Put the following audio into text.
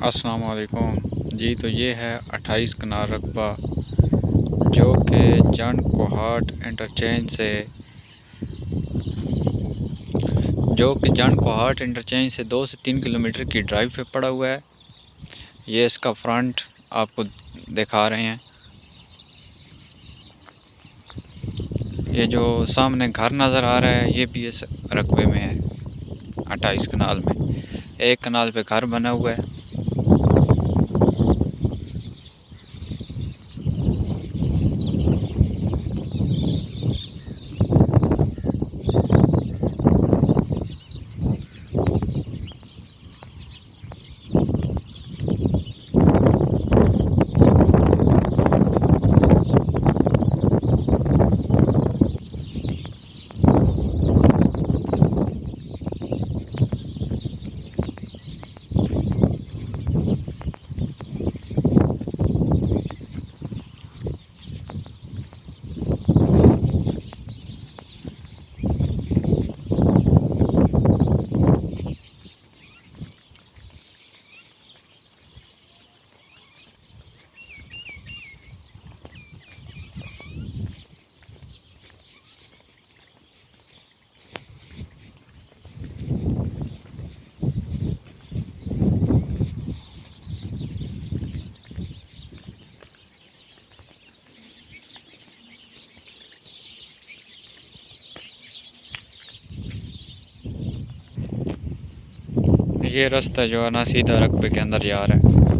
अस्सलाम वालेकुम जी। तो ये है 28 कनाल रकबा जो कि जन कोहाट इंटरचेंज से 2 से 3 किलोमीटर की ड्राइव पे पड़ा हुआ है। ये इसका फ्रंट आपको दिखा रहे हैं। ये जो सामने घर नज़र आ रहा है ये भी इस रकबे में है। 28 कनाल में एक कनाल पे घर बना हुआ है। ये रास्ता जो है ना सीधा रकबे के अंदर जा रहा है।